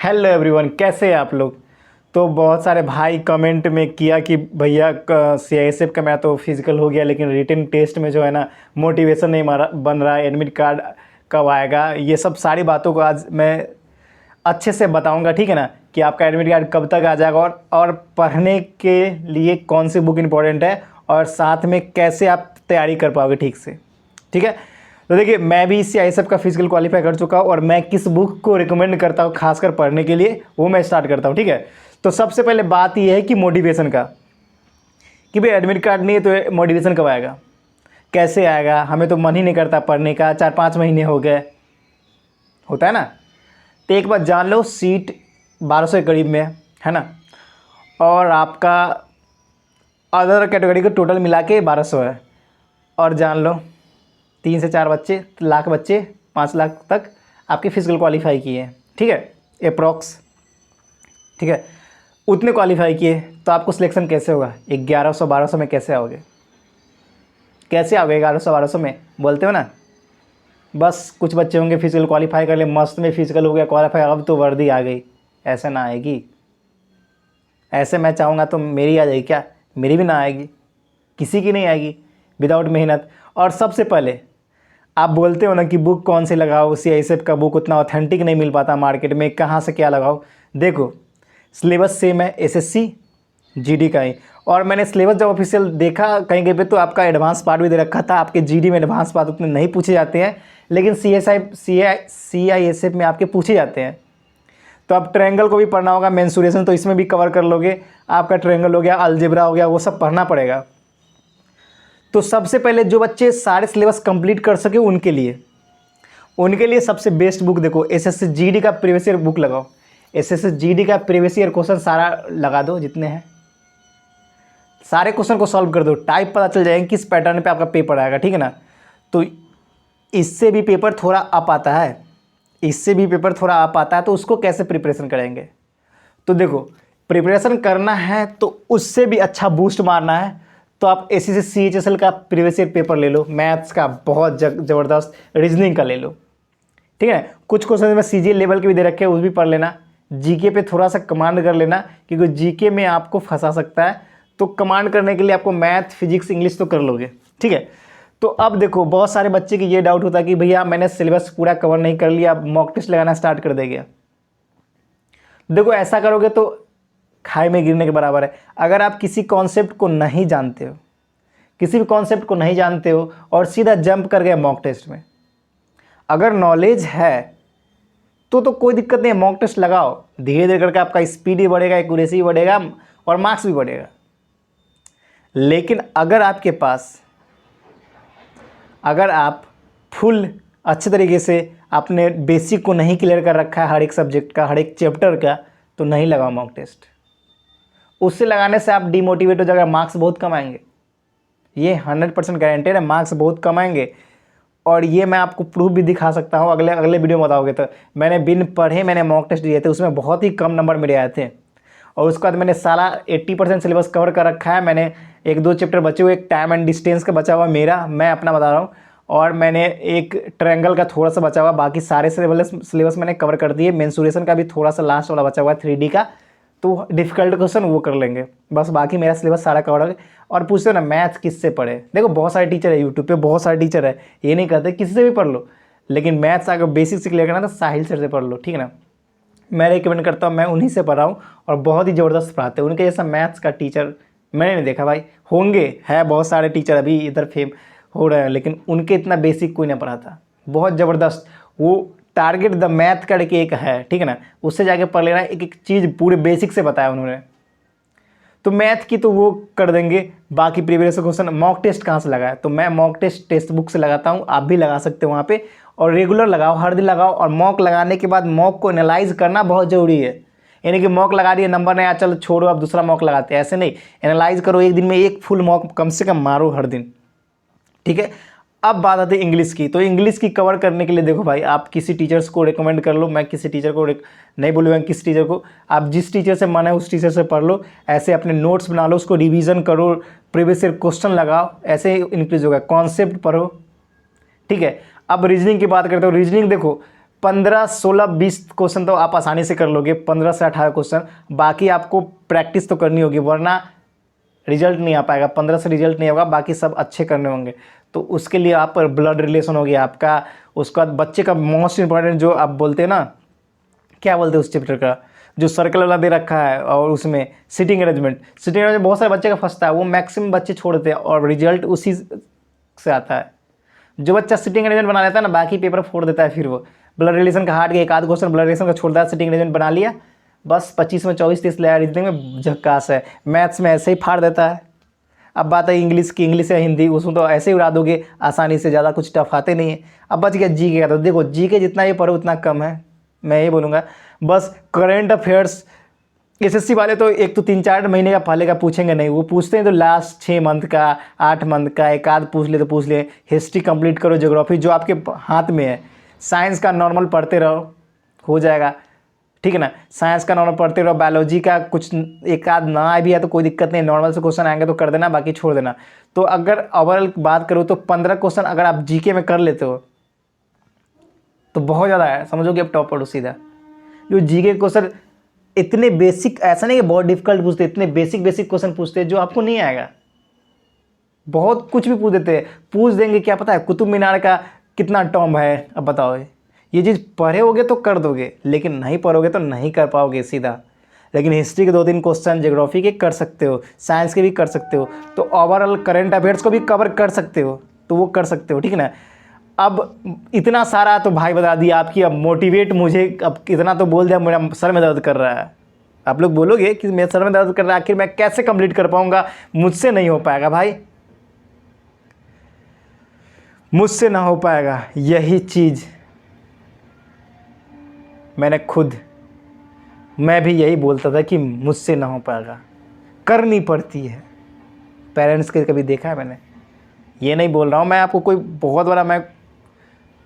Hello everyone, कैसे हैं आप लोग। तो बहुत सारे भाई कमेंट में किया कि भैया सीआईएसएफ का मैं तो फिजिकल हो गया लेकिन रिटन टेस्ट में जो है ना मोटिवेशन नहीं मारा बन रहा है, एडमिट कार्ड कब आएगा। ये सब सारी बातों को आज मैं अच्छे से बताऊंगा, ठीक है ना, कि आपका एडमिट कार्ड कब तक आ जाएगा और पढ़ने के लिए कौन सी बुक इम्पोर्टेंट है और साथ में कैसे आप तैयारी कर पाओगे ठीक से। ठीक है, तो देखिए मैं भी सीआईएसएफ का फिजिकल क्वालिफाई कर चुका हूँ और मैं किस बुक को रिकमेंड करता हूँ खासकर पढ़ने के लिए वो मैं स्टार्ट करता हूँ। ठीक है, तो सबसे पहले बात ये है कि मोटिवेशन का, कि भाई एडमिट कार्ड नहीं है तो मोटिवेशन कब आएगा, कैसे आएगा। हमें तो मन ही नहीं करता पढ़ने का, 4-5 महीने हो गए, होता है ना। तो एक बात जान लो, सीट 1200 के करीब में है ना, और आपका अदर कैटेगरी को टोटल मिला के 1200 है। और जान लो 3 से 4 बच्चे, लाख बच्चे, 5 लाख तक आपके फिजिकल क्वालिफाई किए हैं। ठीक है, अप्रॉक्स। ठीक है, उतने क्वालिफाई किए तो आपको सिलेक्शन कैसे होगा, 1100-1200 में कैसे आओगे, कैसे आओगे 1100-1200 में, बोलते हो ना। बस कुछ बच्चे होंगे फिजिकल क्वालिफाई कर ले, मस्त में फिजिकल हो गया क्वालिफाई, अब तो वर्दी आ गई, ऐसे ना आएगी। ऐसे मैं चाहूँगा तो मेरी आ जाएगी क्या, मेरी भी ना आएगी, किसी की नहीं आएगी विदाउट मेहनत। और सबसे पहले आप बोलते हो ना कि बुक कौन से लगाओ, सीआईएसएफ का बुक उतना ऑथेंटिक नहीं मिल पाता मार्केट में, कहाँ से क्या लगाओ। देखो सिलेबस सेम है एसएससी जीडी का ही, और मैंने सिलेबस जब ऑफिशियल देखा कहीं कहीं पे तो आपका एडवांस पार्ट भी दे रखा था। आपके जीडी में एडवांस पार्ट उतने नहीं पूछे जाते हैं, लेकिन सीआईएसएफ में आपके पूछे जाते हैं। तो अब ट्रायंगल को भी पढ़ना होगा, मेंसुरेशन तो इसमें भी कवर कर लोगे, आपका ट्रायंगल हो गया, अलजेब्रा हो गया, वो सब पढ़ना पड़ेगा। तो सबसे पहले जो बच्चे सारे सिलेबस कंप्लीट कर सके उनके लिए सबसे बेस्ट बुक देखो, एसएससी जीडी का प्रीवियस ईयर बुक लगाओ। एसएससी जीडी का प्रीवियस ईयर क्वेश्चन सारा लगा दो, जितने हैं सारे क्वेश्चन को सॉल्व कर दो, टाइप पता चल जाएगा किस पैटर्न पे आपका पेपर आएगा। ठीक है ना, तो इससे भी पेपर थोड़ा अप आता है, तो उसको कैसे प्रिपरेशन करेंगे। तो देखो प्रिपरेशन करना है तो उससे भी अच्छा बूस्ट मारना है तो आप एसएससी सीएचएसएल का प्रीवियस ईयर पेपर ले लो, मैथ्स का बहुत ज़बरदस्त, रीजनिंग का ले लो। ठीक है, कुछ क्वेश्चन में सीजीएल लेवल के भी दे रखे हैं, उस भी पढ़ लेना। जीके पे थोड़ा सा कमांड कर लेना, क्योंकि जीके में आपको फंसा सकता है, तो कमांड करने के लिए आपको मैथ फिजिक्स इंग्लिश तो कर लोगे। ठीक है, तो अब देखो बहुत सारे बच्चे की ये डाउट होता है कि भैया मैंने सिलेबस पूरा कवर नहीं कर लिया, अब मॉक टेस्ट लगाना स्टार्ट कर देगा। देखो ऐसा करोगे तो खाई में गिरने के बराबर है। अगर आप किसी कॉन्सेप्ट को नहीं जानते हो, और सीधा जंप कर गए मॉक टेस्ट में, अगर नॉलेज है तो कोई दिक्कत नहीं है, मॉक टेस्ट लगाओ, धीरे धीरे करके आपका स्पीड भी बढ़ेगा, एक्यूरेसी भी बढ़ेगा और मार्क्स भी बढ़ेगा। लेकिन अगर आप फुल अच्छे तरीके से अपने बेसिक को नहीं क्लियर कर रखा है, हर एक सब्जेक्ट का, हर एक चैप्टर का, तो नहीं लगाओ मॉक टेस्ट। उससे लगाने से आप डिमोटिवेट हो जाएगा, मार्क्स बहुत कम आएंगे, ये 100% गारंटेड है, मार्क्स बहुत कम आएंगे। और ये मैं आपको प्रूफ भी दिखा सकता हूँ, अगले वीडियो में बताओगे तो। मैंने बिन पढ़े मैंने मॉक टेस्ट दिए थे, उसमें बहुत ही कम नंबर मेरे आए थे, और उसके बाद मैंने सारा 80% सिलेबस कवर कर रखा है। मैंने 1-2 चैप्टर बचे हुए, एक टाइम एंड डिस्टेंस का बचा हुआ मेरा, मैं अपना बता रहा हूँ, और मैंने एक ट्रायंगल का थोड़ा सा बचा हुआ, बाकी सारे सिलेबस मैंने कवर कर दिए। मेंसुरेशन का भी थोड़ा सा लास्ट वाला बचा हुआ है 3D का, तो डिफ़िकल्ट क्वेश्चन वो कर लेंगे, बस बाकी मेरा सिलेबस सारा कवर हो गया। और पूछते हो ना मैथ किससे पढ़े, देखो बहुत सारे टीचर है यूट्यूब पे, बहुत सारे टीचर है, ये नहीं कहते किसी से भी पढ़ लो, लेकिन मैथ्स अगर बेसिक से क्लियर करना तो साहिल सर से पढ़ लो। ठीक है ना, मैं रिकमेंड करता हूँ, मैं उन्हीं से पढ़ा हूँ और बहुत ही ज़बरदस्त पढ़ाते हैं। उनके जैसा मैथ्स का टीचर मैंने नहीं देखा भाई, होंगे है बहुत सारे टीचर अभी इधर फेम हो रहे हैं, लेकिन उनके इतना बेसिक कोई नहीं पढ़ाता, बहुत ज़बरदस्त। वो टारगेट द मैथ करके एक है, ठीक है ना, उससे जाके पढ़ लेना, एक एक चीज़ पूरे बेसिक से बताया उन्होंने। तो मैथ की तो वो कर देंगे, बाकी प्रीवियस क्वेश्चन। मॉक टेस्ट कहाँ से लगाया, तो मैं मॉक टेस्ट बुक से लगाता हूँ, आप भी लगा सकते हो वहाँ पे, और रेगुलर लगाओ, हर दिन लगाओ। और मॉक लगाने के बाद मॉक को एनालाइज करना बहुत ज़रूरी है, यानी कि मॉक लगा दिए, नंबर नहीं आया, चलो छोड़ो अब दूसरा मॉक लगाते हैं, ऐसे नहीं, एनालाइज करो, एक दिन में एक फुल मॉक कम से कम मारो हर दिन। ठीक है, अब बात आती है इंग्लिश की। तो इंग्लिश की कवर करने के लिए देखो भाई, आप किसी टीचर्स को रिकमेंड कर लो, मैं किसी टीचर को नहीं बोलूँगा किस टीचर को, आप जिस टीचर से मन है उस टीचर से पढ़ लो, ऐसे अपने नोट्स बना लो, उसको रिवीजन करो, प्रीवियस ईयर क्वेश्चन लगाओ, ऐसे इंक्रीज होगा, कॉन्सेप्ट पढ़ो। ठीक है, अब रीजनिंग की बात करते हो। रीजनिंग देखो 15, 16, 20 क्वेश्चन तो आप आसानी से कर लोगे, 15 से 18 क्वेश्चन। बाकी आपको प्रैक्टिस तो करनी होगी, वरना रिजल्ट नहीं आ पाएगा। 15 से रिजल्ट नहीं होगा, बाकी सब अच्छे करने होंगे। तो उसके लिए आप ब्लड रिलेशन हो गया आपका, उसके बाद बच्चे का मोस्ट इंपॉर्टेंट जो आप बोलते हैं ना, क्या बोलते हैं उस चैप्टर का, जो सर्कल वाला दे रखा है, और उसमें सिटिंग अरेंजमेंट। सिटिंग अरेंजमेंट बहुत सारे बच्चे का फंसता है, वो मैक्सिमम बच्चे छोड़ते हैं और रिजल्ट उसी से आता है। जो बच्चा सिटिंग अरेंजमेंट बना लेता है ना, बाकी पेपर फोड़ देता है। फिर वो ब्लड रिलेशन का हार्ट के एक आध क्वेश्चन ब्लड रिलेशन का छोड़ता है, सिटिंग अरेंजमेंट बना लिया, बस 25 में 24, 30 लाया। रीजनिंग में झक्कास है, मैथ्स में ऐसे ही फाड़ देता है। अब बात है इंग्लिश की, इंग्लिश या हिंदी, उसमें तो ऐसे ही उड़ा दोगे आसानी से, ज़्यादा कुछ टफ आते नहीं है। अब बच गया जी के का, तो देखो जी के जितना ही पढ़ो उतना कम है, मैं ये बोलूँगा। बस करेंट अफेयर्स एसएससी वाले तो एक तो 3-4 महीने का पहले का पूछेंगे नहीं, वो पूछते हैं तो लास्ट 6 मंथ का, 8 मंथ का, एक आध पूछ ले तो पूछ ले। हिस्ट्री कंप्लीट करो, ज्योग्राफी जो आपके हाथ में है, साइंस का नॉर्मल पढ़ते रहो, हो जाएगा, ठीक है ना। साइंस का नॉर्मल पढ़ते रहो, बायोलॉजी का कुछ एक आध ना आए भी है तो कोई दिक्कत नहीं, नॉर्मल से क्वेश्चन आएंगे तो कर देना, बाकी छोड़ देना। तो अगर ओवरऑल बात करूँ तो 15 क्वेश्चन अगर आप जीके में कर लेते हो तो बहुत ज़्यादा है, समझो कि अब टॉप पढ़ो सीधा। जो जीके क्वेश्चन इतने बेसिक, ऐसा नहीं कि बहुत डिफिकल्ट पूछते, इतने बेसिक क्वेश्चन पूछते हैं जो आपको नहीं आएगा। बहुत कुछ भी पूछ देते हैं, पूछ देंगे क्या पता है कुतुब मीनार का कितना टॉम है, अब बताओ। ये चीज़ पढ़े होगे तो कर दोगे, लेकिन नहीं पढ़ोगे तो नहीं कर पाओगे सीधा। लेकिन हिस्ट्री के 2-3 क्वेश्चन, ज्योग्राफी के कर सकते हो, साइंस के भी कर सकते हो, तो ओवरऑल करंट अफेयर्स को भी कवर कर सकते हो, तो वो कर सकते हो, ठीक है ना। अब इतना सारा तो भाई बता दिया आपकी, अब मोटिवेट मुझे, अब इतना तो बोल दिया, मेरा सर में दर्द कर रहा है। आप लोग बोलोगे कि मेरे सर में दर्द कर रहा है, आखिर मैं कैसे कंप्लीट कर पाऊंगा, मुझसे नहीं हो पाएगा भाई, मुझसे ना हो पाएगा। यही चीज़ मैंने खुद, मैं भी यही बोलता था कि मुझसे ना हो पाएगा, करनी पड़ती है। पेरेंट्स के कभी देखा है मैंने, ये नहीं बोल रहा हूँ मैं आपको कोई बहुत बड़ा मैं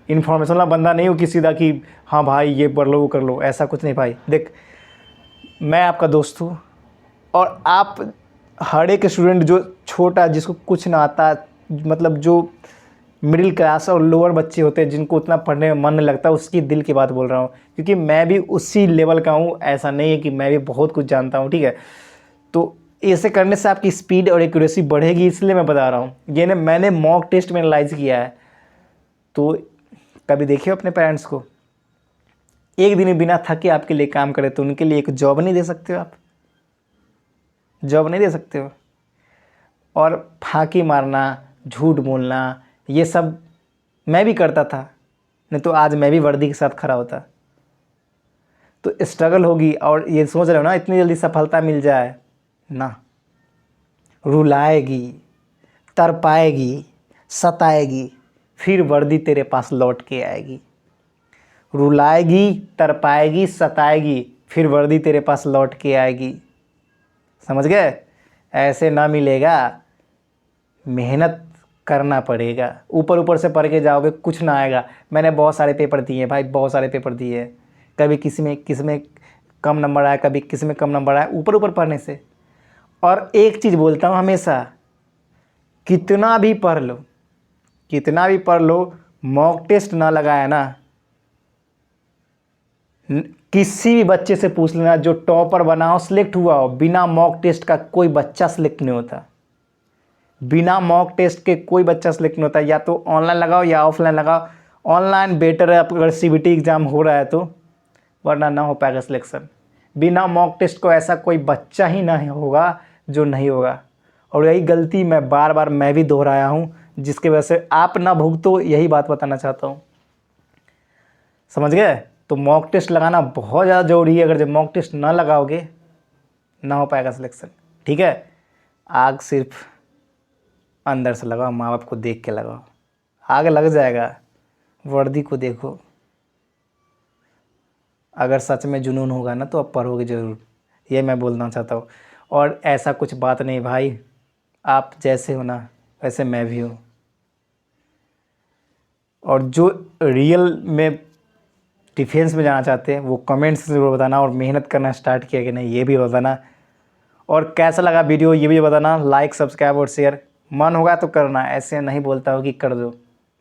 इन्फॉर्मेशन वाला बंदा नहीं हूँ कि सीधा कि हाँ भाई ये पढ़ लो वो कर लो, ऐसा कुछ नहीं भाई। देख, मैं आपका दोस्त हूँ, और आप हर एक स्टूडेंट जो छोटा, जिसको कुछ ना आता, मतलब जो मिडिल क्लास और लोअर बच्चे होते हैं जिनको उतना पढ़ने में मन नहीं लगता, उसकी दिल की बात बोल रहा हूँ, क्योंकि मैं भी उसी लेवल का हूँ। ऐसा नहीं है कि मैं भी बहुत कुछ जानता हूँ, ठीक है। तो ऐसे करने से आपकी स्पीड और एक्यूरेसी बढ़ेगी, इसलिए मैं बता रहा हूँ। ये ना मैंने मॉक टेस्ट में एनालाइज किया है। तो कभी देखिए अपने पेरेंट्स को, एक दिन बिना थके आपके लिए काम करे, तो उनके लिए एक जॉब नहीं दे सकते हो आप, जॉब नहीं दे सकते हो। और फांकी मारना, झूठ बोलना, ये सब मैं भी करता था, नहीं तो आज मैं भी वर्दी के साथ खड़ा होता। तो स्ट्रगल होगी, और ये सोच रहे हो ना इतनी जल्दी सफलता मिल जाए ना, रुलाएगी, तरपाएगी, सताएगी, फिर वर्दी तेरे पास लौट के आएगी। रुलाएगी, तरपाएगी, सताएगी, फिर वर्दी तेरे पास लौट के आएगी। समझ गए? ऐसे ना मिलेगा, मेहनत करना पड़ेगा। ऊपर ऊपर से पढ़ के जाओगे कुछ ना आएगा। मैंने बहुत सारे पेपर दिए भाई, बहुत सारे पेपर दिए, कभी किसी में कम नंबर आया, कभी किसी में कम नंबर आया, ऊपर ऊपर पढ़ने से। और एक चीज़ बोलता हूँ हमेशा, कितना भी पढ़ लो, कितना भी पढ़ लो, मॉक टेस्ट ना लगाया ना, किसी भी बच्चे से पूछ लेना जो टॉपर बना हो, सिलेक्ट हुआ हो, बिना मॉक टेस्ट का कोई बच्चा सिलेक्ट नहीं होता। बिना मॉक टेस्ट के कोई बच्चा सिलेक्ट नहीं होता। या तो ऑनलाइन लगाओ या ऑफलाइन लगाओ। ऑनलाइन बेटर है अगर सीबीटी एग्ज़ाम हो रहा है तो, वरना ना हो पाएगा सिलेक्शन। बिना मॉक टेस्ट को ऐसा कोई बच्चा ही नहीं होगा जो नहीं होगा। और यही गलती मैं बार बार मैं भी दोहराया हूँ, जिसकी वजह से आप ना भुगतो, यही बात बताना चाहता हूँ। समझ गए? तो मॉक टेस्ट लगाना बहुत ज़्यादा ज़रूरी है। अगर जब मॉक टेस्ट ना लगाओगे, ना हो पाएगा सिलेक्शन, ठीक है। आग सिर्फ अंदर से लगाओ, माँ बाप को देख के लगाओ, आग लग जाएगा। वर्दी को देखो, अगर सच में जुनून होगा ना तो आप पढ़ोगे ज़रूर, ये मैं बोलना चाहता हूँ। और ऐसा कुछ बात नहीं भाई, आप जैसे हो ना वैसे मैं भी हूँ। और जो रियल में डिफेंस में जाना चाहते हैं वो कमेंट्स से ज़रूर बताना, और मेहनत करना स्टार्ट किया कि नहीं ये भी बताना। और कैसा लगा वीडियो ये भी बताना। लाइक, सब्सक्राइब और शेयर। मन होगा तो करना, ऐसे नहीं बोलता हो कि कर दो,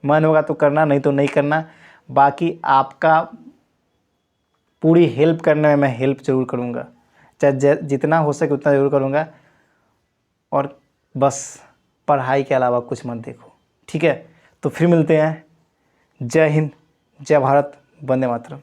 मन होगा तो करना, नहीं तो नहीं करना। बाकी आपका पूरी हेल्प करने में मैं हेल्प ज़रूर करूँगा, चाहे जितना हो सके उतना ज़रूर करूँगा। और बस पढ़ाई के अलावा कुछ मत देखो, ठीक है। तो फिर मिलते हैं। जय हिंद, जय भारत, वंदे मातरम।